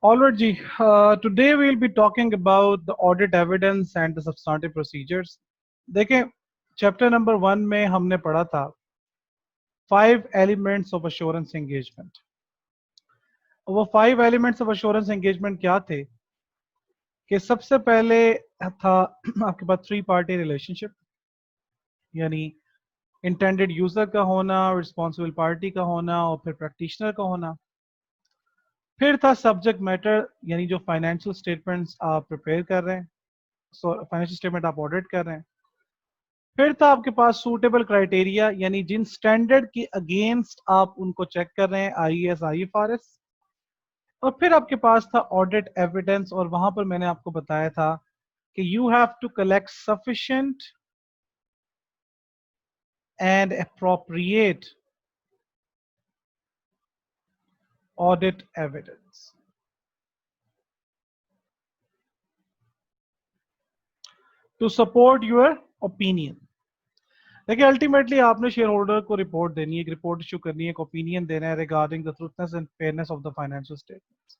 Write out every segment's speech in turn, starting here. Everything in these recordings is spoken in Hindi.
All right, Ji. Today we'll be talking about the audit evidence and the substantive procedures. देखें, चैप्टर नंबर 1 में हमने पढ़ा था 5 एलिमेंट्स ऑफ अश्योरेंस एंगेजमेंट। वो 5 एलिमेंट्स ऑफ अश्योरेंस एंगेजमेंट क्या थे कि सबसे पहले था आपके पास 3 पार्टी रिलेशनशिप, यानी इंटेंडेड यूजर का होना, रिस्पॉन्सिबल पार्टी का होना और फिर प्रैक्टिशनर का होना। फिर था सब्जेक्ट मैटर, यानी जो फाइनेंशियल स्टेटमेंट्स आप प्रिपेयर कर रहे हैं, फाइनेंशियल स्टेटमेंट आप ऑडिट कर रहे हैं। फिर था आपके पास सूटेबल क्राइटेरिया, यानी जिन स्टैंडर्ड के अगेंस्ट आप उनको चेक कर रहे हैं, आईएएस आईएफआरएस। और फिर आपके पास था ऑडिट एविडेंस, और वहां पर मैंने आपको बताया था कि you have to collect sufficient and appropriate audit evidence to support your opinion. देखिए, अल्टीमेटली आपने शेयर होल्डर को रिपोर्ट देनी है, एक रिपोर्ट इशू करनी है, एक ओपिनियन देना है regarding the truthness and fairness of the financial statements.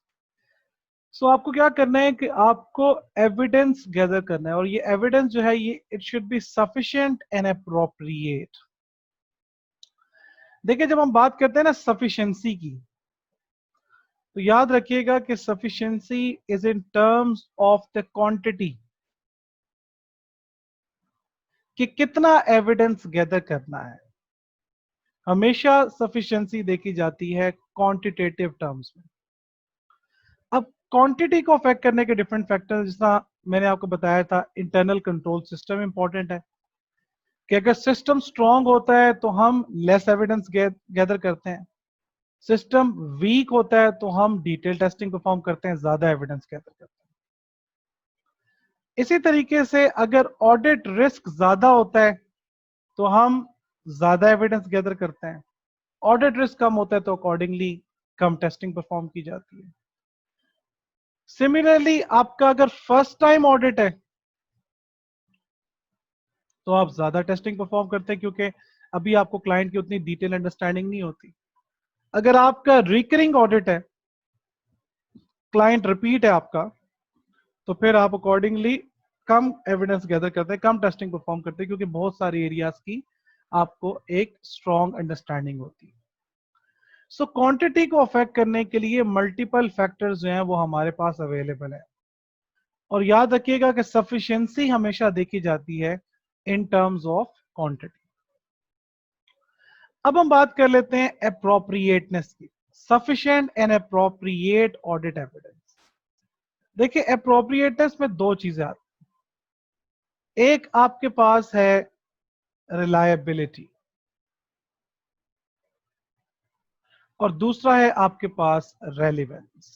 So आपको क्या करना है कि आपको एविडेंस गैदर करना है, और ये एविडेंस जो है ये it should be sufficient and appropriate. देखिए, जब हम बात करते हैं ना सफिशिएंसी की, तो याद रखिएगा कि sufficiency is in terms of the quantity, कि कितना एविडेंस गैदर करना है। हमेशा सफिशिएंसी देखी जाती है क्वांटिटेटिव टर्म्स में। अब क्वांटिटी को अफेक्ट करने के डिफरेंट फैक्टर्स, जितना मैंने आपको बताया था, इंटरनल कंट्रोल सिस्टम इंपॉर्टेंट है, कि अगर सिस्टम स्ट्रांग होता है तो हम लेस एविडेंस गैदर करते हैं, सिस्टम वीक होता है तो हम डिटेल टेस्टिंग परफॉर्म करते हैं, ज्यादा एविडेंस गैदर करते हैं। इसी तरीके से अगर ऑडिट रिस्क ज्यादा होता है तो हम ज्यादा एविडेंस गैदर करते हैं, ऑडिट रिस्क कम होता है तो अकॉर्डिंगली कम टेस्टिंग परफॉर्म की जाती है। सिमिलरली आपका अगर फर्स्ट टाइम ऑडिट है तो आप ज्यादा टेस्टिंग परफॉर्म करते हैं, क्योंकि अभी आपको क्लाइंट की उतनी डिटेल अंडरस्टैंडिंग नहीं होती। अगर आपका रिकरिंग ऑडिट है, क्लाइंट रिपीट है आपका, तो फिर आप अकॉर्डिंगली कम एविडेंस गैदर करते हैं, कम टेस्टिंग परफॉर्म करते हैं, क्योंकि बहुत सारी एरियाज की आपको एक स्ट्रॉन्ग अंडरस्टैंडिंग होती है। सो क्वांटिटी को अफेक्ट करने के लिए मल्टीपल फैक्टर्स जो हैं वो हमारे पास अवेलेबल है, और याद रखिएगा कि सफिशिएंसी हमेशा देखी जाती है इन टर्म्स ऑफ क्वांटिटी। अब हम बात कर लेते हैं अप्रोप्रिएटनेस की, sufficient and appropriate audit evidence. देखिए, अप्रोप्रिएटनेस में दो चीजें आती हैं, एक आपके पास है रिलायबिलिटी और दूसरा है आपके पास रेलिवेंस।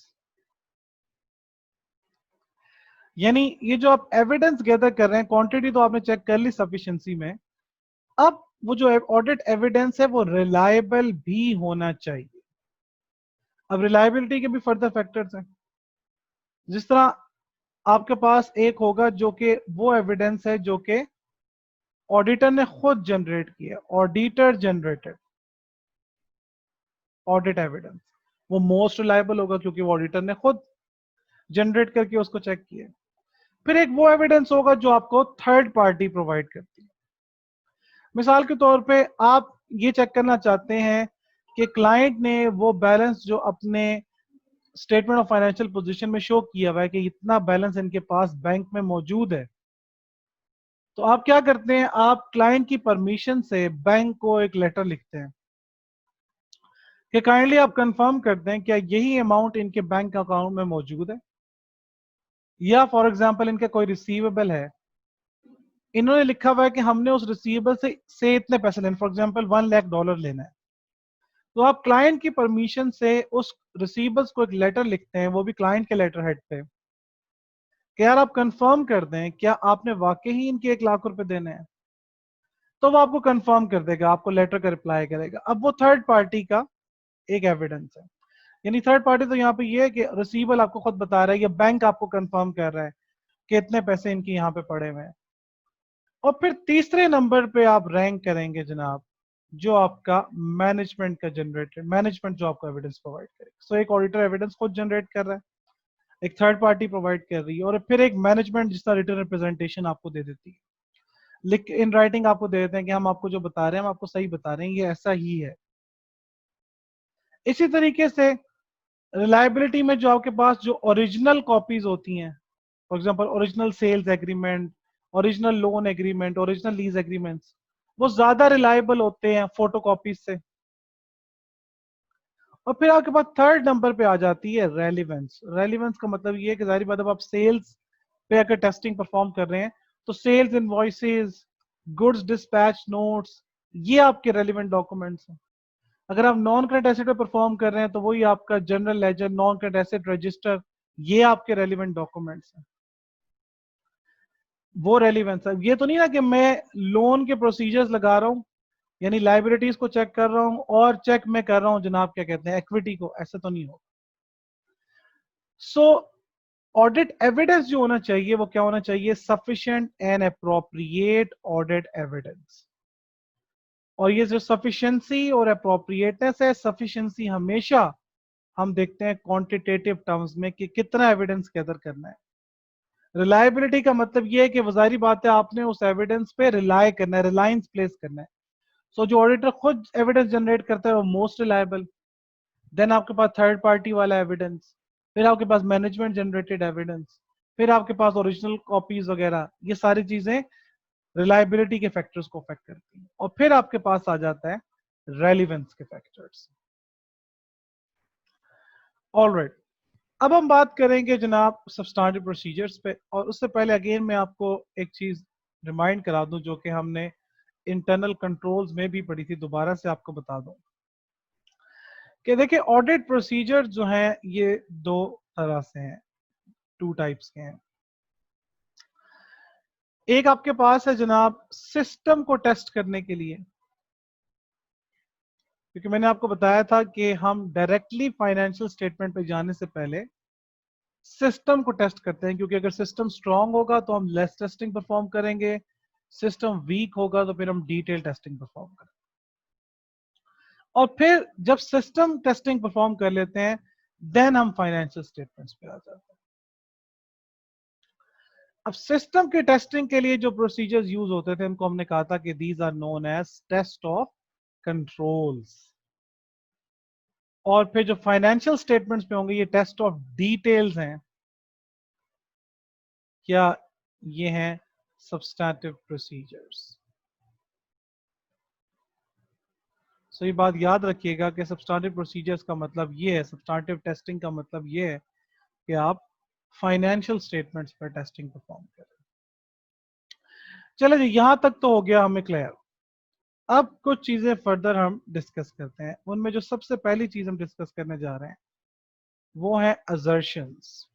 यानी ये जो आप एविडेंस गैदर कर रहे हैं, क्वांटिटी तो आपने चेक कर ली सफिशिएंसी में, अब वो जो ऑडिट एविडेंस है वो रिलायबल भी होना चाहिए। अब रिलायबिलिटी के भी फर्दर फैक्टर्स हैं, जिस तरह आपके पास एक होगा जो कि वो एविडेंस है जो कि ऑडिटर ने खुद जनरेट किया, ऑडिटर जनरेटेड ऑडिट एविडेंस, वो मोस्ट रिलायबल होगा क्योंकि वो ऑडिटर ने खुद जनरेट करके उसको चेक किया। फिर एक वो एविडेंस होगा जो आपको थर्ड पार्टी प्रोवाइड करती है। मिसाल के तौर पे आप ये चेक करना चाहते हैं कि क्लाइंट ने वो बैलेंस जो अपने स्टेटमेंट ऑफ फाइनेंशियल पोजीशन में शो किया हुआ है कि इतना बैलेंस इनके पास बैंक में मौजूद है, तो आप क्या करते हैं, आप क्लाइंट की परमिशन से बैंक को एक लेटर लिखते हैं कि काइंडली आप कंफर्म करते हैं क्या यही अमाउंट इनके बैंक अकाउंट में मौजूद है, या फॉर एग्जांपल इनका कोई रिसीवेबल है, इन्होंने लिखा हुआ है कि हमने उस रिसीवेबल से इतने पैसे लेने, फॉर एग्जांपल $1 लाख लेना है, तो आप क्लाइंट की परमिशन से उस रिसीवेबल्स को एक लेटर लिखते हैं, वो भी क्लाइंट के लेटर हेड पे, कि यार आप कंफर्म कर दें क्या आपने वाकई ही इनके 1 लाख रुपए देने हैं, तो वो आपको कंफर्म कर देगा, आपको लेटर का रिप्लाई करेगा। अब वो थर्ड पार्टी का एक एविडेंस है, यानी थर्ड पार्टी तो यहाँ पे ये है कि रिसीवेबल आपको खुद बता रहा है या बैंक आपको कंफर्म कर रहा है कि इतने पैसे इनके यहाँ पे पड़े हुए हैं। और फिर तीसरे नंबर पे आप रैंक करेंगे जनाब, जो आपका मैनेजमेंट का जनरेटेड, मैनेजमेंट जो आपको एविडेंस प्रोवाइड करेगा। सो एक ऑडिटर एविडेंस खुद जनरेट कर रहा है, एक थर्ड पार्टी प्रोवाइड कर रही है, और फिर एक मैनेजमेंट जिसका रिटर्न रिप्रेजेंटेशन आपको दे देती है, लिख इन राइटिंग आपको दे देते हैं कि हम आपको जो बता रहे हैं हम आपको सही बता रहे हैं, ये ऐसा ही है। इसी तरीके से रिलायबिलिटी में जो आपके पास जो ओरिजिनल कॉपीज होती हैं, for example original sales agreement, original loan agreement, original lease agreements, वो ज्यादा रिलायबल होते हैं फोटो कॉपीज से। और फिर आपके पास थर्ड नंबर पे आ जाती है रेलिवेंस। रेलिवेंस का मतलब ये है कि जाहिर बात, अब आप सेल्स पे अगर टेस्टिंग परफॉर्म कर रहे हैं तो sales invoices, goods dispatch notes, ये आपके रेलिवेंट डॉक्यूमेंट्स हैं। अगर आप नॉन करंट एसेट पे परफॉर्म कर रहे हैं तो वही आपका general ledger, non current asset register, ये आपके रेलिवेंट डॉक्यूमेंट्स हैं। वो रेलिवेंस है, ये तो नहीं ना कि मैं लोन के प्रोसीजर्स लगा रहा हूँ, यानी लाइबिलिटीज को चेक कर रहा हूँ और चेक में कर रहा हूँ जनाब क्या कहते हैं इक्विटी को, ऐसा तो नहीं हो। सो ऑडिट एविडेंस जो होना चाहिए वो क्या होना चाहिए? Sufficient and appropriate audit evidence. और ये जो सफिशिएंसी और अप्रोप्रिएटनेस है, सफिशिएंसी हमेशा हम देखते हैं क्वांटिटेटिव टर्म्स में कि कितना एविडेंस गैदर करना है। रिलायबिलिटी का मतलब ये है कि वजारी बात है आपने उस एविडेंस पे रिलाय करना है, रिलायंस प्लेस करना है। सो जो ऑडिटर खुद एविडेंस जनरेट करता है वो मोस्ट रिलायबल। देन आपके पास थर्ड पार्टी वाला एविडेंस, फिर आपके पास मैनेजमेंट जनरेटेड एविडेंस, फिर आपके पास ओरिजिनल कॉपीज वगैरह, ये सारी चीजें रिलायबिलिटी के फैक्टर्स को अफेक्ट करती हैं। और फिर आपके पास आ जाता है रेलिवेंस के फैक्टर्स। ऑलराइट, अब हम बात करेंगे जनाब सब्सटैंटिव प्रोसीजर्स पे, और उससे पहले अगेन मैं आपको एक चीज रिमाइंड करा दूं जो कि हमने इंटरनल कंट्रोल्स में भी पढ़ी थी, दोबारा से आपको बता दूं कि देखिए ऑडिट प्रोसीजर जो हैं ये दो तरह से हैं, टू टाइप्स के हैं। एक आपके पास है जनाब सिस्टम को टेस्ट करने के लिए, क्योंकि मैंने आपको बताया था कि हम डायरेक्टली फाइनेंशियल स्टेटमेंट पे जाने से पहले सिस्टम को टेस्ट करते हैं, क्योंकि अगर सिस्टम स्ट्रांग होगा तो हम लेस टेस्टिंग परफॉर्म करेंगे, सिस्टम वीक होगा तो फिर हम डिटेल टेस्टिंग परफॉर्म करेंगे। और फिर जब सिस्टम टेस्टिंग परफॉर्म कर लेते हैं देन हम फाइनेंशियल स्टेटमेंट्स पे आ जाते हैं। अब सिस्टम के टेस्टिंग के लिए जो प्रोसीजर्स यूज होते थे उनको हमने कहा था कि these are known as test of controls. और फिर जो फाइनेंशियल स्टेटमेंट्स पे होंगे ये टेस्ट ऑफ डिटेल्स हैं। क्या ये हैं सब्सटैंटिव प्रोसीजर्स। सो ये बात याद रखिएगा कि सब्सटैंटिव प्रोसीजर्स का मतलब ये है, सब्सटैंटिव टेस्टिंग का मतलब ये है कि आप फाइनेंशियल स्टेटमेंट्स पर टेस्टिंग परफॉर्म करें। चलो जी, यहां तक तो हो गया हमें क्लियर। अब कुछ चीजें फर्दर हम डिस्कस करते हैं। उनमें जो सबसे पहली चीज हम डिस्कस करने जा रहे हैं वो है असर्शंस।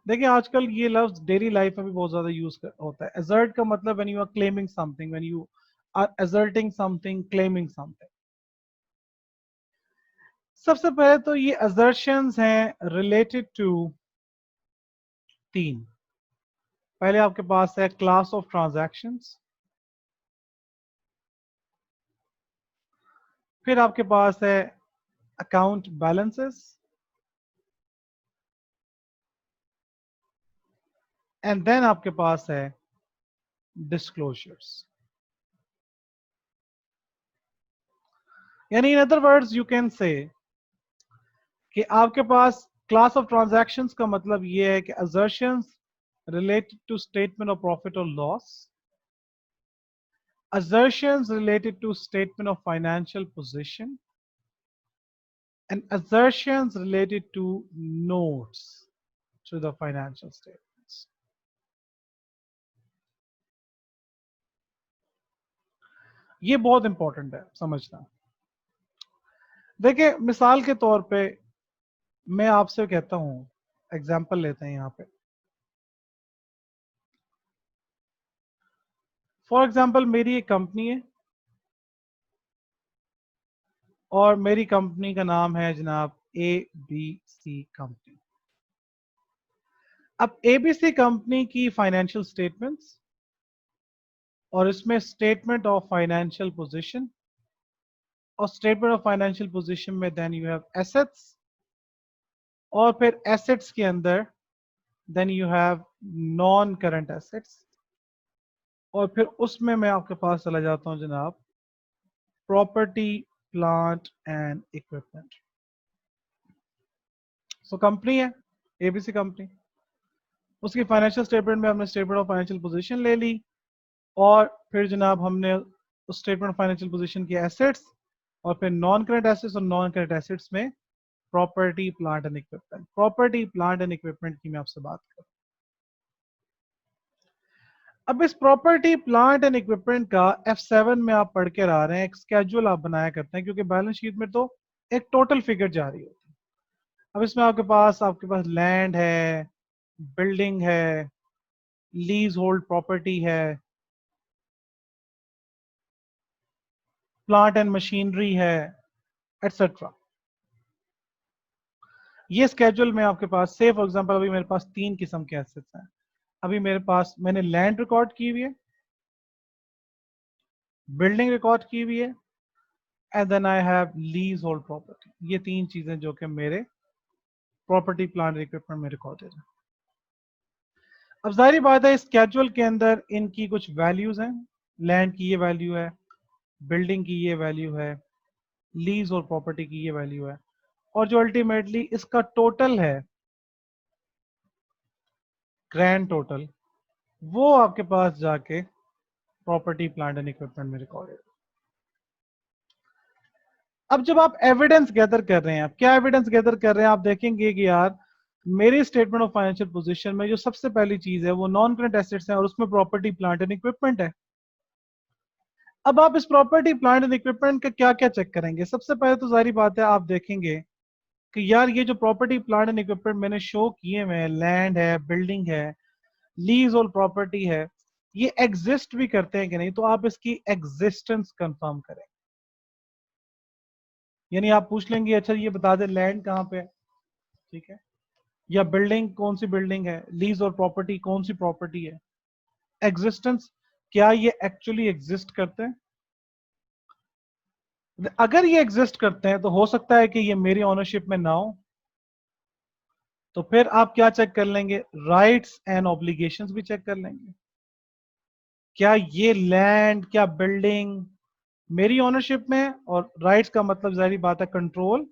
देखिए आजकल ये लफ्ज डेली लाइफ में भी बहुत ज्यादा यूज होता है। असर्ट का मतलब when you are claiming something, when you are asserting something, claiming something. सबसे पहले तो ये असर्शंस हैं रिलेटेड टू तीन। पहले आपके पास है क्लास ऑफ ट्रांजैक्शंस, फिर आपके पास है अकाउंट बैलेंसेस, एंड देन आपके पास है डिस्क्लोजर्स। यानी in other words you can say कि आपके पास क्लास ऑफ ट्रांजैक्शंस का मतलब ये है कि assertions related to statement of profit or loss, assertions related to statement of financial position, and assertions related to notes to the financial statements. ये बहुत इंपॉर्टेंट है समझना। देखिए मिसाल के तौर पे मैं आपसे कहता हूं, एग्जांपल लेते हैं यहां पे। फॉर एग्जांपल मेरी एक कंपनी है और मेरी कंपनी का नाम है जनाब ABC कंपनी। अब ABC कंपनी की फाइनेंशियल स्टेटमेंट्स और इसमें स्टेटमेंट ऑफ फाइनेंशियल पोजीशन, और स्टेटमेंट ऑफ फाइनेंशियल पोजीशन में देन यू हैव एसेट्स और फिर एसेट्स के अंदर then you have non current assets, और फिर उसमें मैं आपके पास चला जाता हूं जनाब property plant and equipment. So company है एबीसी कंपनी, उसकी फाइनेंशियल स्टेटमेंट में हमने स्टेटमेंट ऑफ फाइनेंशियल पोजीशन ले ली, और फिर जनाब हमने उस स्टेटमेंट ऑफ फाइनेंशियल पोजीशन की एसेट्स और फिर नॉन करंट एसेट्स, और नॉन करंट एसेट्स में property plant and equipment. Property plant and equipment की मैं आपसे बात करूं, अब इस प्रॉपर्टी प्लांट एंड इक्विपमेंट का F7 में आप पढ़ के आ रहे हैं, एक स्केड्यूल आप बनाया करते हैं, क्योंकि बैलेंस शीट में तो एक टोटल फिगर जा रही होती है। अब इसमें आपके पास लैंड है, बिल्डिंग है, लीज होल्ड प्रॉपर्टी है, प्लांट एंड मशीनरी है, एटसेट्रा। ये स्केड्यूल में आपके पास से फॉर एग्जांपल अभी मेरे पास 3 किस्म के एसेट्स हैं। अभी मेरे पास मैंने लैंड रिकॉर्ड की हुई है, बिल्डिंग रिकॉर्ड की हुई है, and then I have lease hold property. ये 3 चीजें जो कि मेरे प्रॉपर्टी प्लांट इक्विपमेंट में रिकॉर्डेड है। अब जाहिर बात है इस स्केड्यूल के अंदर इनकी कुछ वैल्यूज हैं, लैंड की ये वैल्यू है, बिल्डिंग की ये वैल्यू है, लीज और प्रॉपर्टी की ये वैल्यू है, और जो अल्टीमेटली इसका टोटल है, ग्रैंड टोटल, वो आपके पास जाके प्रॉपर्टी प्लांट एंड इक्विपमेंट में रिकॉर्डेड। अब जब आप एविडेंस गैदर कर रहे हैं, आप क्या एविडेंस गैदर कर रहे हैं, आप देखेंगे कि यार मेरी स्टेटमेंट ऑफ फाइनेंशियल पोजीशन में जो सबसे पहली चीज है वो नॉन करंट एसेट्स है, और उसमें प्रॉपर्टी प्लांट एंड इक्विपमेंट है। अब आप इस प्रॉपर्टी प्लांट एंड इक्विपमेंट का क्या क्या चेक करेंगे? सबसे पहले तो जारी बात है, आप देखेंगे कि यार ये जो प्रॉपर्टी प्लांट एंड इक्विपमेंट मैंने शो किए हुए हैं, लैंड है, बिल्डिंग है, लीज और प्रॉपर्टी है, ये एग्जिस्ट भी करते हैं कि नहीं। तो आप इसकी एग्जिस्टेंस कंफर्म करें, यानी आप पूछ लेंगे अच्छा ये बता दें लैंड कहाँ पे है, ठीक है, या बिल्डिंग कौन सी बिल्डिंग है, लीज और प्रॉपर्टी कौन सी प्रॉपर्टी है, एग्जिस्टेंस क्या ये एक्चुअली एग्जिस्ट करते हैं। अगर ये एग्जिस्ट करते हैं तो हो सकता है कि ये मेरी ओनरशिप में ना हो, तो फिर आप क्या चेक कर लेंगे, राइट्स एंड ऑब्लिगेशंस भी चेक कर लेंगे। क्या ये लैंड, क्या बिल्डिंग मेरी ओनरशिप में है, और राइट्स का मतलब जाहिर बात है कंट्रोल,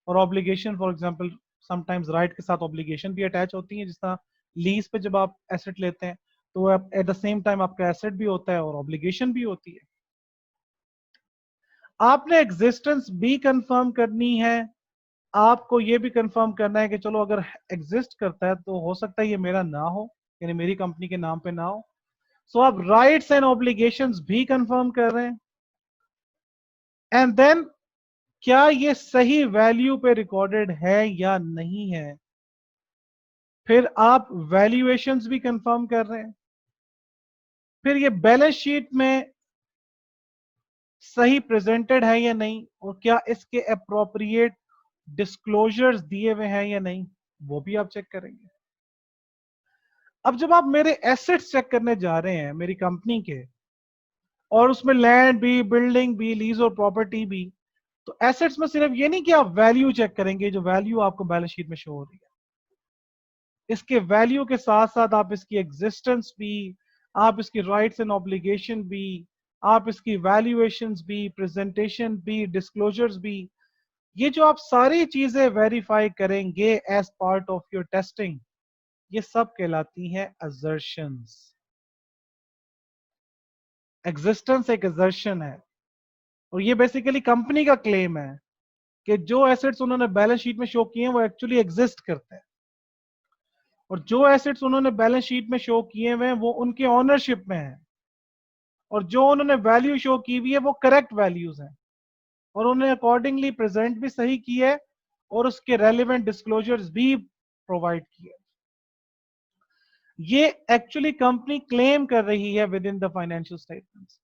और obligation for example sometimes right के साथ ऑब्लिगेशन भी अटैच होती है, जिस तरह लीज पे जब आप एसेट लेते हैं तो एट द सेम टाइम आपका एसेट भी होता है और ऑब्लिगेशन भी होती है। आपने एग्जिस्टेंस भी कंफर्म करनी है, आपको ये भी कंफर्म करना है कि चलो अगर एग्जिस्ट करता है तो हो सकता है ये मेरा ना हो, यानी मेरी कंपनी के नाम पे ना हो। सो आप राइट्स एंड ऑब्लिगेशंस भी कंफर्म कर रहे हैं, एंड देन क्या ये सही वैल्यू पे रिकॉर्डेड है या नहीं है, फिर आप वैल्यूएशंस भी कंफर्म कर रहे हैं, फिर ये बैलेंस शीट में सही प्रेजेंटेड है या नहीं, और क्या इसके अप्रोप्रिएट डिस्क्लोजर्स दिए हुए हैं या नहीं, वो भी आप चेक करेंगे। अब जब आप मेरे एसेट्स चेक करने जा रहे हैं मेरी कंपनी के, और उसमें लैंड भी, बिल्डिंग भी, लीज और प्रॉपर्टी भी, तो एसेट्स में सिर्फ ये नहीं कि आप वैल्यू चेक करेंगे, जो वैल्यू आपको बैलेंस शीट में शो हो रही है, इसके वैल्यू के साथ साथ आप इसकी एग्जिस्टेंस भी, आप इसकी राइट्स एंड ऑब्लिगेशन भी, आप इसकी वैल्यूएशंस भी, प्रेजेंटेशन भी, डिस्क्लोजर्स भी, ये जो आप सारी चीजें वेरीफाई करेंगे as part of your testing, ये सब कहलाती हैं असर्शंस। एग्जिस्टेंस एक असर्शन है, और ये बेसिकली कंपनी का क्लेम है कि जो एसेट्स उन्होंने बैलेंस शीट में शो किए हैं वो एक्चुअली एग्जिस्ट करते हैं, और जो एसेट्स उन्होंने बैलेंस शीट में शो किए हुए हैं वो उनके ओनरशिप में है, और जो उन्होंने वैल्यू शो की हुई है वो करेक्ट वैल्यूज हैं, और उन्होंने अकॉर्डिंगली प्रेजेंट भी सही की है, और उसके रेलिवेंट डिस्क्लोजर्स भी प्रोवाइड किए। ये एक्चुअली कंपनी क्लेम कर रही है with in the financial statements,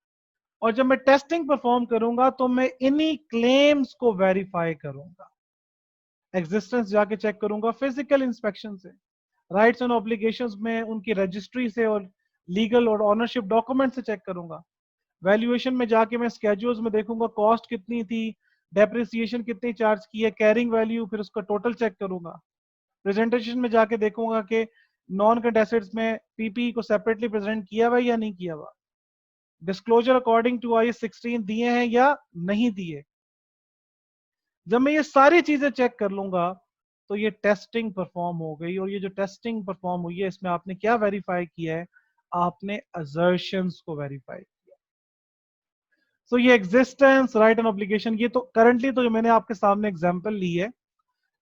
और जब मैं टेस्टिंग परफॉर्म करूंगा तो मैं इन्हीं क्लेम्स को वेरीफाई करूंगा, एग्जिस्टेंस जाके चेक करूंगा फिजिकल इंस्पेक्शन से, राइट्स एंड ऑब्लिगेशंस में उनकी रजिस्ट्री से और लीगल और ऑनरशिप डॉक्यूमेंट से चेक करूंगा, वैल्यूएशन में जाके मैं स्केड्यूल्स में देखूंगा कॉस्ट कितनी थी, डेप्रिसिएशन कितनी चार्ज की है, कैरिंग वैल्यू, फिर उसका टोटल चेक करूंगा, प्रेजेंटेशन में जाके देखूंगा कि नॉन करंट एसेट्स में पीपी को सेपरेटली प्रेजेंट किया हुआ या नहीं किया हुआ, डिस्क्लोजर अकॉर्डिंग टू IAS 16 दिए हैं या नहीं दिए। जब मैं ये सारी चीजें चेक कर लूंगा तो ये टेस्टिंग परफॉर्म हो गई, और ये जो टेस्टिंग परफॉर्म हुई है इसमें आपने क्या वेरीफाई किया है, आपने असर्शंस को वेरीफाई किया। सो ये एग्जिस्टेंस, राइट एंड ऑब्लिगेशन, ये तो करंटली तो जो मैंने आपके सामने एग्जांपल ली है,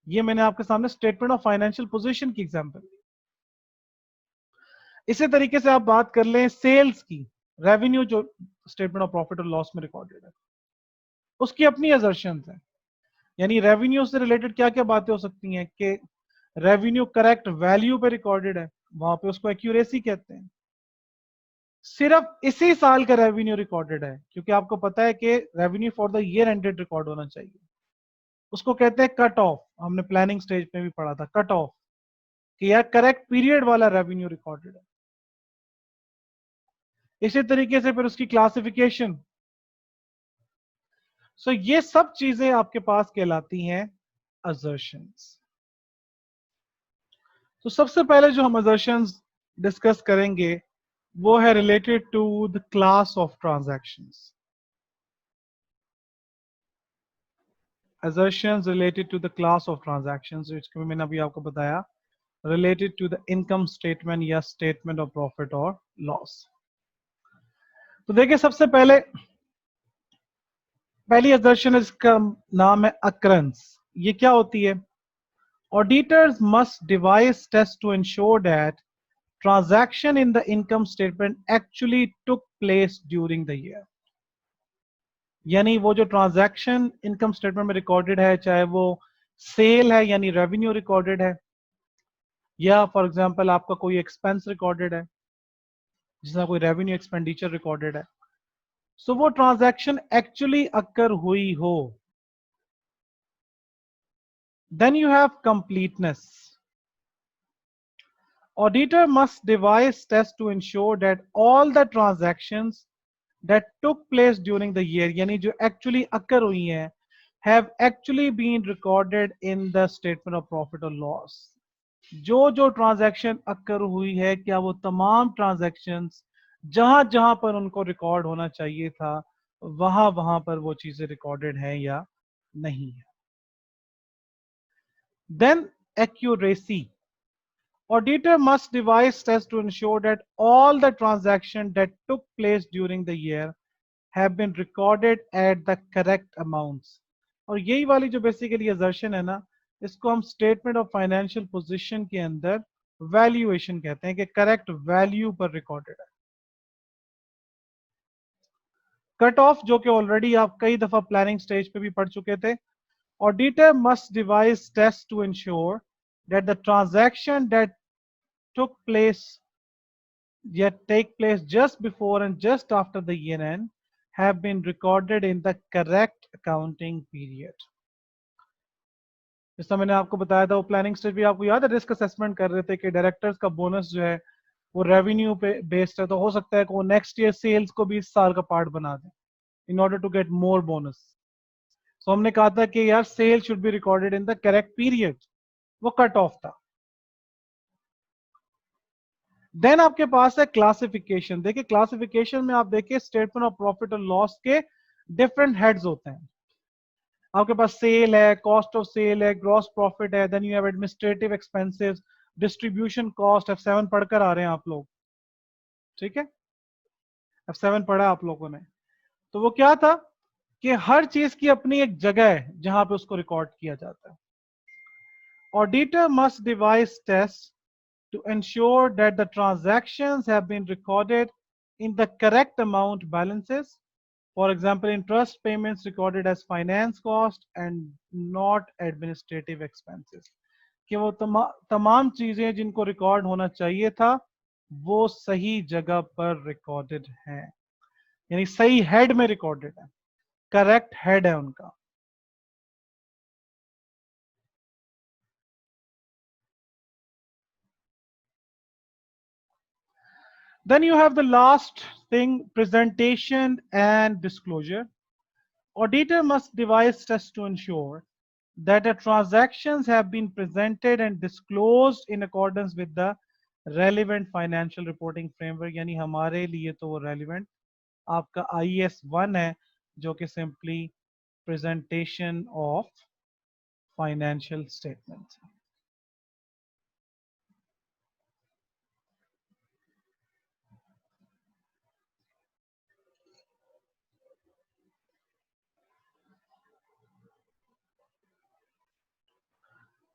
ये मैंने आपके सामने स्टेटमेंट ऑफ फाइनेंशियल पोजीशन की एग्जांपल ली। इसी तरीके से आप बात कर लें सेल्स की, रेवेन्यू जो स्टेटमेंट ऑफ प्रॉफिट और लॉस में रिकॉर्डेड है, उसकी अपनी असर्शंस है। यानी रेवेन्यू से रिलेटेड क्या क्या बातें हो सकती हैं कि रेवेन्यू करेक्ट वैल्यू पे रिकॉर्डेड है, वहां पे उसको एक्यूरेसी कहते हैं। सिर्फ इसी साल का रेवेन्यू रिकॉर्डेड है, क्योंकि आपको पता है कि revenue for the year ended record होना चाहिए, उसको कहते हैं कट ऑफ। हमने प्लानिंग स्टेज में भी पढ़ा था कट ऑफ, कि यार करेक्ट पीरियड वाला रेवेन्यू रिकॉर्डेड है। इसी तरीके से फिर उसकी क्लासिफिकेशन। सो ये सब चीजें आपके पास कहलाती हैं असर्शंस। तो सबसे पहले जो हम असर्शंस डिस्कस करेंगे वो है related to the class of transactions. assertions related to the class of transactions, which मैंने अभी आपको बताया related to the income statement या statement of profit or loss। तो देखिए सबसे पहले पहली assertion है, इसका नाम है occurrence। ये क्या होती है? Auditors must devise tests to ensure that transaction in the income statement actually took place during the year। यानी वो जो ट्रांजैक्शन इनकम स्टेटमेंट में रिकॉर्डेड है, चाहे वो सेल है यानी रेवेन्यू रिकॉर्डेड है, या फॉर एग्जांपल आपका कोई एक्सपेंस रिकॉर्डेड है जिसमें कोई रेवेन्यू एक्सपेंडिचर रिकॉर्डेड है, सो वो ट्रांजैक्शन एक्चुअली अकर हुई हो, then you have completeness. Auditor must devise tests to ensure that all the transactions that took place during the year, यानी जो एक्चुअली अकर हुई हैं, have actually been recorded in the statement of profit or loss। जो जो ट्रांजैक्शन अकर हुई है, क्या वो तमाम ट्रांजैक्शंस जहां जहां पर उनको रिकॉर्ड होना चाहिए था वहां वहां पर वो चीजें रिकॉर्डेड हैं या नहीं है। Then accuracy. Auditor must devise tests to ensure that all the transactions that took place during the year have been recorded at the correct amounts। और यही वाली जो बेसिकली assertion है ना, इसको हम स्टेटमेंट ऑफ फाइनेंशियल पोजीशन के अंदर वैल्यूएशन कहते हैं कि करेक्ट वैल्यू पर रिकॉर्डेड है। कट ऑफ जो कि ऑलरेडी आप कई दफा प्लानिंग स्टेज पे भी पढ़ चुके थे। Auditor must devise tests to ensure that the transaction that took place yet take place just before and just after the year end have been recorded in the correct accounting period। जैसा मैंने आपको बताया था वो प्लानिंग स्टेज भी, आपको याद है रिस्क असेसमेंट कर रहे थे कि डायरेक्टर्स का बोनस जो है वो रेवेन्यू पे बेस्ड है, तो हो सकता है कि वो नेक्स्ट ईयर सेल्स को भी इस साल का पार्ट बना दें in order to get more bonus. So हमने कहा था कि यार sale should be recorded in the correct period, वो कट ऑफ था। देन आपके पास है क्लासिफिकेशन। देखिए क्लासिफिकेशन में आप देखिए स्टेटमेंट ऑफ प्रॉफिट और लॉस के डिफरेंट हेड्स होते हैं। आपके पास सेल है, कॉस्ट ऑफ सेल है, ग्रॉस प्रॉफिट है, then you have administrative expenses, distribution cost. F7 पढ़कर आ रहे हैं आप लोग, ठीक है? F7 पढ़ा आप लोगों ने। तो वो क्या था कि हर चीज की अपनी एक जगह है जहां पे उसको रिकॉर्ड किया जाता है। Auditor must devise test to ensure that the transactions have been recorded in the correct amount balances। For example, interest payments recorded as finance cost and not administrative expenses। कि वो तमाम चीजें जिनको रिकॉर्ड होना चाहिए था वो सही जगह पर रिकॉर्डेड हैं, यानी सही हेड में रिकॉर्डेड है, करेक्ट हेड है उनका। Then you have the last thing, presentation and disclosure। Auditor must devise tests to ensure that the transactions have been presented and disclosed in accordance with the relevant financial reporting framework. यानी हमारे लिए तो वो relevant आपका IAS 1 है जो कि simply presentation of financial statements.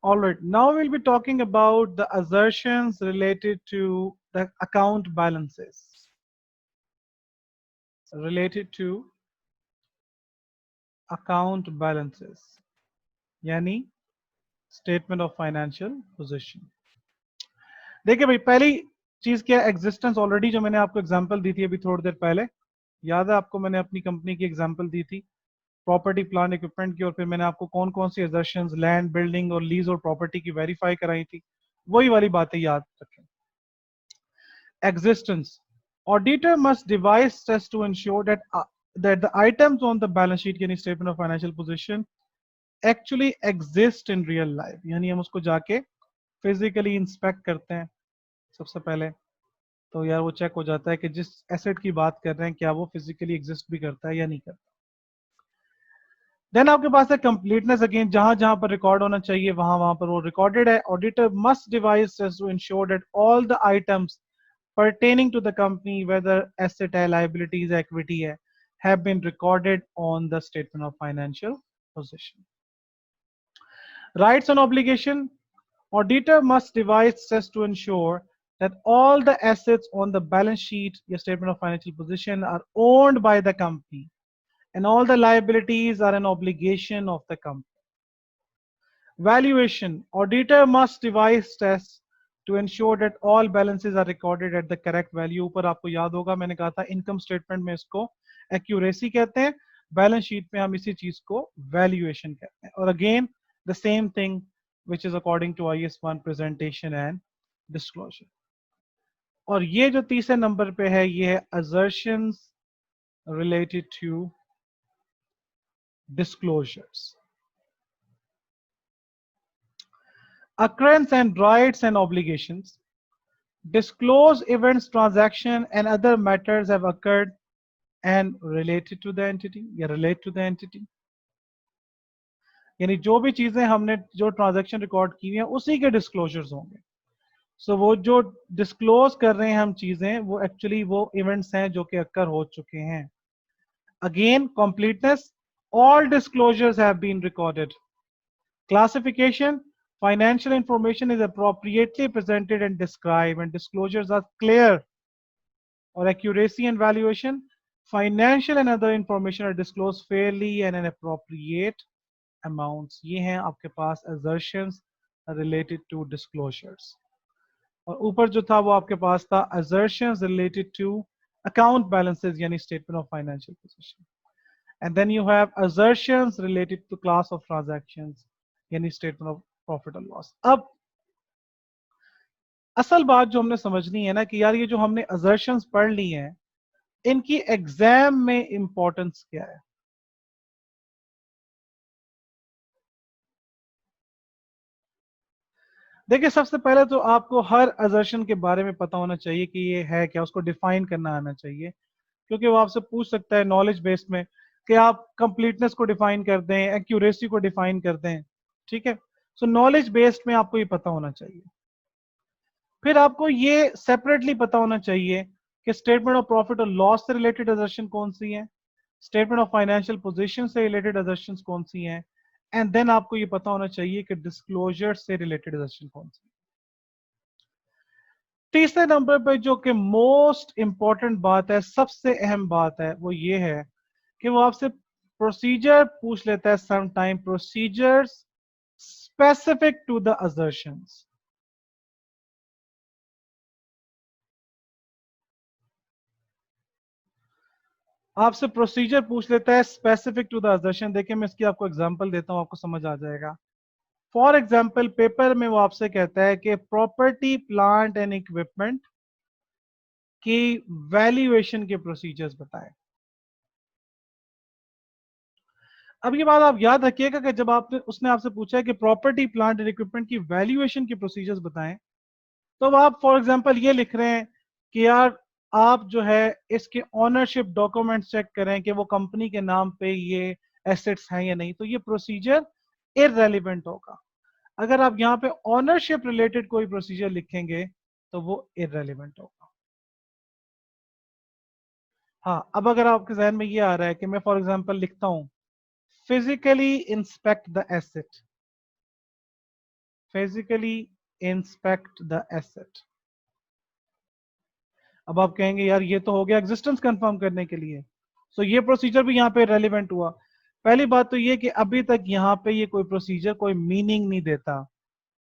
All right, now we'll be talking about the assertions related to the account balances. Related to account balances, यानी स्टेटमेंट ऑफ फाइनेंशियल पोजीशन. देखिए भाई, पहली चीज क्या है, एग्जिस्टेंस. ऑलरेडी जो मैंने आपको एग्जांपल दी थी अभी थोड़ी देर पहले, याद है आपको, मैंने अपनी कंपनी की एग्जांपल दी थी प्रॉपर्टी प्लांट इक्विपमेंट की, और फिर मैंने आपको कौन कौन सी एजर्शंस लैंड बिल्डिंग और लीज और प्रॉपर्टी की वेरीफाई कराई थी. वही वाली बातें याद रखें. Existence. Auditor must devise tests to ensure that the items on the balance sheet यानी statement of financial position actually exist in real life. यानी हम उसको जाके physically inspect करते हैं सबसे पहले, तो यार वो चेक हो जाता है कि जिस एसेट की बात कर रहे हैं क्या वो फिजिकली एग्जिस्ट भी करता है या नहीं करता. देन आपके पास है कंप्लीटनेस. अगेन जहां जहां पर रिकॉर्ड होना चाहिए वहां वहां पर वो रिकॉर्डेड है. Auditor must devise test to ensure that all the items pertaining to the company, whether asset hai, liabilities, equity hai, have been recorded on the statement of financial position. Rights and obligation. Auditor must devise tests to ensure that all the assets on the balance sheet, your statement of financial position, are owned by the company, and all the liabilities are an obligation of the company. Valuation. Auditor must devise tests to ensure that all balances are recorded at the correct value. ऊपर आपको याद होगा मैंने कहा था इनकम स्टेटमेंट में इसको एक्यूरेसी कहते हैं, बैलेंस शीट में हम इसी चीज को वैल्यूएशन कहते हैं. और again the same thing which is according to IAS 1 presentation and disclosure. और ये जो तीसरे नंबर पे है ये है assertions related to disclosures. Occurrence and rights and obligations. Disclose events, transaction and other matters have occurred and related to the entity या relate to the entity. यानी जो भी चीजें हमने जो ट्रांजैक्शन रिकॉर्ड की हुई हैं उसी के डिस्क्लोजर्स होंगे. सो वो जो डिस्क्लोज कर रहे हैं हम चीजें वो एक्चुअली वो इवेंट्स हैं जो कि अक्कर हो चुके हैं. Again completeness. All disclosures have been recorded. Classification. Financial information is appropriately presented and described and disclosures are clear. Or accuracy and valuation. Financial and other information are disclosed fairly and in appropriate amounts. ये हैं आपके पास assertions related to disclosures. और ऊपर जो था वो आपके पास था assertions related to account balances यानी statement of financial position. And then you have assertions related to class of transactions यानी स्टेटमेंट ऑफ प्रॉफिट और लॉस. अब असल बात जो हमने समझनी है ना कि यार ये जो हमने असर्शंस पढ़ ली हैं इनकी एग्जाम में इंपॉर्टेंस क्या है. देखिए सबसे पहले तो आपको हर असर्शन के बारे में पता होना चाहिए कि ये है क्या, उसको डिफाइन करना आना चाहिए, क्योंकि वो आपसे पूछ सकता है नॉलेज बेस्ड में कि आप कंप्लीटनेस को डिफाइन कर दें, एक्यूरेसी को डिफाइन कर दें. ठीक है, सो नॉलेज बेस्ड में आपको ये पता होना चाहिए. फिर आपको ये सेपरेटली पता होना चाहिए कि स्टेटमेंट ऑफ प्रॉफिट और लॉस से रिलेटेड असर्शन कौन सी है, स्टेटमेंट ऑफ फाइनेंशियल पोजीशन से रिलेटेड असर्शन कौन सी हैं, एंड देन आपको ये पता होना चाहिए कि डिस्क्लोजर से रिलेटेड असर्शन कौन सी. तीसरे नंबर पर जो कि मोस्ट इंपॉर्टेंट बात है, सबसे अहम बात है, वो ये है कि वो आपसे प्रोसीजर पूछ लेता है some time, procedures specific to the assertions. आपसे प्रोसीजर पूछ लेता है स्पेसिफिक टू द असर्शन. देखिए मैं इसकी आपको एग्जांपल देता हूं, आपको समझ आ जाएगा. फॉर एग्जांपल पेपर में वो आपसे कहता है कि प्रॉपर्टी प्लांट एंड इक्विपमेंट की वैल्यूएशन के प्रोसीजर्स बताएं. अब ये बात आप याद रखिएगा कि जब आपने उसने आपसे पूछा है कि प्रॉपर्टी प्लांट एंड इक्विपमेंट की वैल्यूएशन की प्रोसीजर्स बताएं, तो अब आप फॉर एग्जांपल ये लिख रहे हैं कि यार आप जो है इसके ऑनरशिप डॉक्यूमेंट्स चेक करें कि वो कंपनी के नाम पे ये एसेट्स हैं या नहीं, तो ये प्रोसीजर इररेलेवेंट होगा। अगर आप यहाँ पे ऑनरशिप रिलेटेड कोई प्रोसीजर लिखेंगे तो वो इररेलेवेंट होगा। हाँ, अब अगर आपके जहन में ये आ रहा है कि मैं फॉर एग्जांपल लिखता हूं physically inspect the asset, physically inspect the asset, अब आप कहेंगे यार ये तो हो गया एग्जिस्टेंस कंफर्म करने के लिए, सो ये प्रोसीजर भी यहाँ पे रेलिवेंट हुआ। पहली बात तो ये कि अभी तक यहाँ पे ये कोई प्रोसीजर कोई मीनिंग नहीं देता।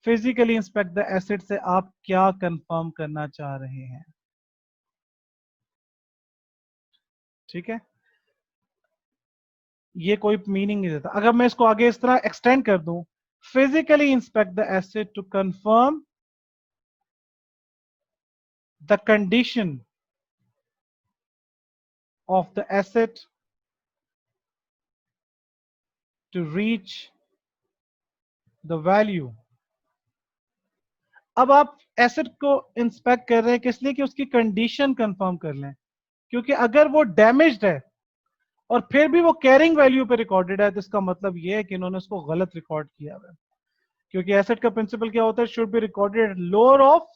फिजिकली इंस्पेक्ट द एसेट से आप क्या कंफर्म करना चाह रहे हैं, ठीक है, ये कोई मीनिंग नहीं देता। अगर मैं इसको आगे इस तरह एक्सटेंड कर दूं, physically inspect the asset to confirm the condition of the asset to reach the value। अब आप एसेट को इंस्पेक्ट कर रहे हैं किस लिए, कि उसकी कंडीशन कंफर्म कर लें, क्योंकि अगर वो डैमेज्ड है और फिर भी वो कैरिंग वैल्यू पे रिकॉर्डेड है तो इसका मतलब ये है कि इन्होंने उसको गलत रिकॉर्ड किया है। क्योंकि एसेट का प्रिंसिपल क्या होता है, should be recorded lower of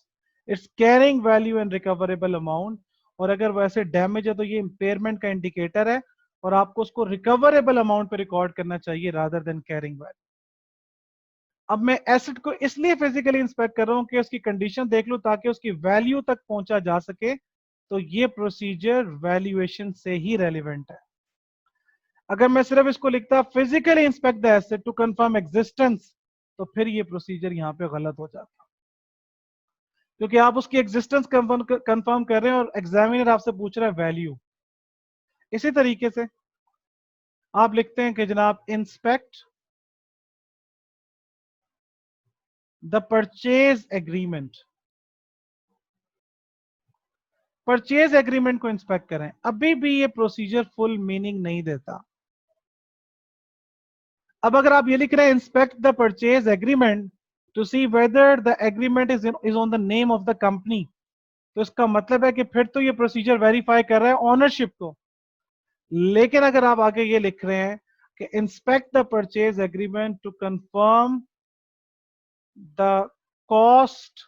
its carrying value and recoverable amount, और अगर वो ऐसे डैमेज है तो ये इंपेयरमेंट का इंडिकेटर है और आपको उसको रिकवरेबल अमाउंट पे रिकॉर्ड करना चाहिए रादर देन कैरिंग वैल्यू। अब मैं एसेट को इसलिए फिजिकली इंस्पेक्ट कर रहा हूं कि उसकी कंडीशन देख लूं ताकि उसकी वैल्यू तक पहुंचा जा सके, तो ये प्रोसीजर वैल्यूएशन से ही रेलिवेंट है। अगर मैं सिर्फ इसको लिखता physically inspect the asset to confirm existence, तो फिर ये प्रोसीजर यहां पे गलत हो जाता, क्योंकि आप उसकी एग्जिस्टेंस कंफर्म कर रहे हैं और एग्जामिनर आपसे पूछ रहा है वैल्यू। इसी तरीके से आप लिखते हैं कि जनाब inspect the purchase agreement, purchase agreement को इंस्पेक्ट करें, अभी भी ये प्रोसीजर फुल मीनिंग नहीं देता। अब अगर आप ये लिख रहे हैं inspect the purchase agreement to see whether the agreement is on the name of the company, तो इसका मतलब है कि फिर तो ये प्रोसीजर वेरीफाई कर रहा है ऑनरशिप को। लेकिन अगर आप आगे ये लिख रहे हैं कि inspect the purchase agreement to confirm the cost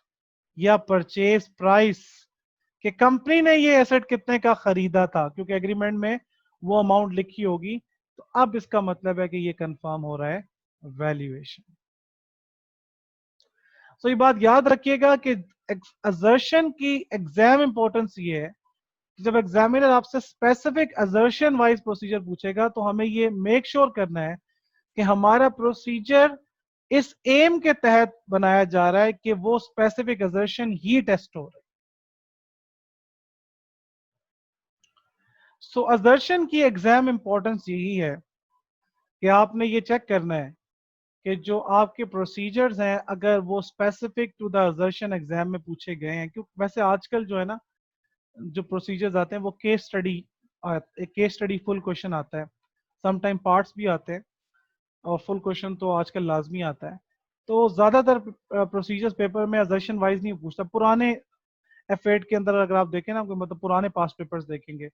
या परचेज प्राइस, कि कंपनी ने ये एसेट कितने का खरीदा था, क्योंकि एग्रीमेंट में वो अमाउंट लिखी होगी, तो अब इसका मतलब है कि ये कंफर्म हो रहा है वैल्यूएशन। तो ये बात याद रखिएगा कि असर्शन की एग्जाम इंपॉर्टेंस ये है, जब एग्जामिनर आपसे स्पेसिफिक असर्शन वाइज प्रोसीजर पूछेगा तो हमें ये मेक श्योर करना है कि हमारा प्रोसीजर इस एम के तहत बनाया जा रहा है कि वो स्पेसिफिक असर्शन ही टेस्ट हो रहा है। सो असर्शन की एग्जाम इंपॉर्टेंस यही है कि आपने ये चेक करना है कि जो आपके प्रोसीजर्स हैं अगर वो specific to the assertion exam में पूछे गए हैं। क्योंकि वैसे आजकल जो है ना, जो प्रोसीजर्स आते हैं वो केस स्टडी, एक केस स्टडी फुल क्वेश्चन आता है, समटाइम पार्ट्स भी आते हैं, और फुल क्वेश्चन तो आजकल लाजमी आता है। तो ज्यादातर प्रोसीजर्स पेपर में असर्शन वाइज नहीं पूछता। पुराने एफ8 के अंदर अगर आप देखें ना, मतलब पुराने पास्ट पेपर्स देखेंगे,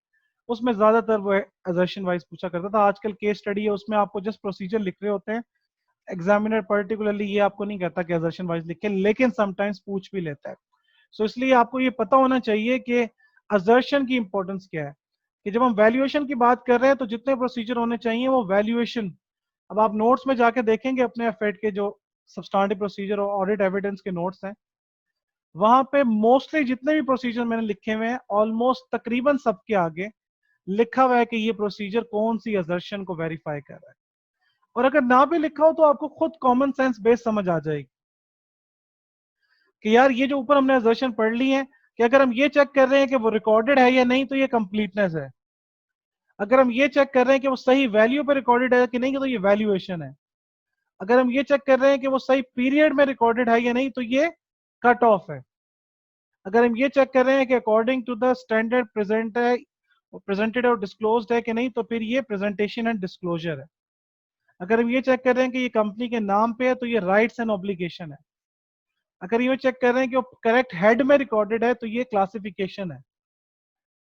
उसमें ज्यादातर वो असर्शन वाइज पूछा करता था। आजकल केस स्टडी है, उसमें आपको जस्ट प्रोसीजर लिख रहे होते हैं, एग्जामिनर पर्टिकुलरली ये आपको नहीं कहता कि असर्शन वाइज लिखे, लेकिन समटाइम्स पूछ भी लेता है। सो इसलिए आपको ये पता होना चाहिए कि असर्शन की इंपॉर्टेंस क्या है, कि जब हम वैल्यूएशन की बात कर रहे हैं तो जितने प्रोसीजर होने चाहिए वो वैल्यूएशन। अब आप नोट्स में जाके देखेंगे अपने एफ8 के जो सब्सटेंटिव प्रोसीजर और ऑडिट एविडेंस के नोट्स हैं, वहां पे मोस्टली जितने भी प्रोसीजर मैंने लिखे हुए हैं ऑलमोस्ट तकरीबन सबके आगे लिखा हुआ है कि ये प्रोसीजर कौन सी असर्शन को वेरीफाई कर रहा है। और अगर ना भी लिखा हो तो आपको खुद कॉमन सेंस बेस समझ आ जाएगी कि यार ये जो ऊपर हमने असर्शन पढ़ ली है, कि अगर हम ये चेक कर रहे हैं कि वो रिकॉर्डेड है या नहीं तो ये कंप्लीटनेस है। अगर हम ये चेक कर रहे हैं कि वो सही वैल्यू पे रिकॉर्डेड है कि नहीं तो ये वैल्यूएशन है। अगर हम ये चेक कर रहे हैं कि वो सही पीरियड में रिकॉर्डेड है या नहीं तो ये कट ऑफ है। अगर हम ये चेक कर रहे हैं कि according to the standard present है, प्रेजेंटेड और डिस्क्लोज्ड है कि नहीं, तो फिर ये प्रेजेंटेशन एंड डिस्क्लोजर है। अगर हम ये चेक कर रहे हैं कि ये कंपनी के नाम पे है तो ये राइट्स एंड ऑब्लिगेशन है। अगर ये चेक कर रहे हैं कि वो करेक्ट हेड में रिकॉर्डेड है तो ये क्लासिफिकेशन है।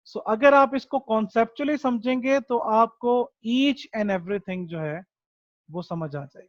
सो अगर आप इसको कॉन्सेप्चुअली समझेंगे तो आपको ईच एंड एवरीथिंग जो है वो समझ आ जाएगी।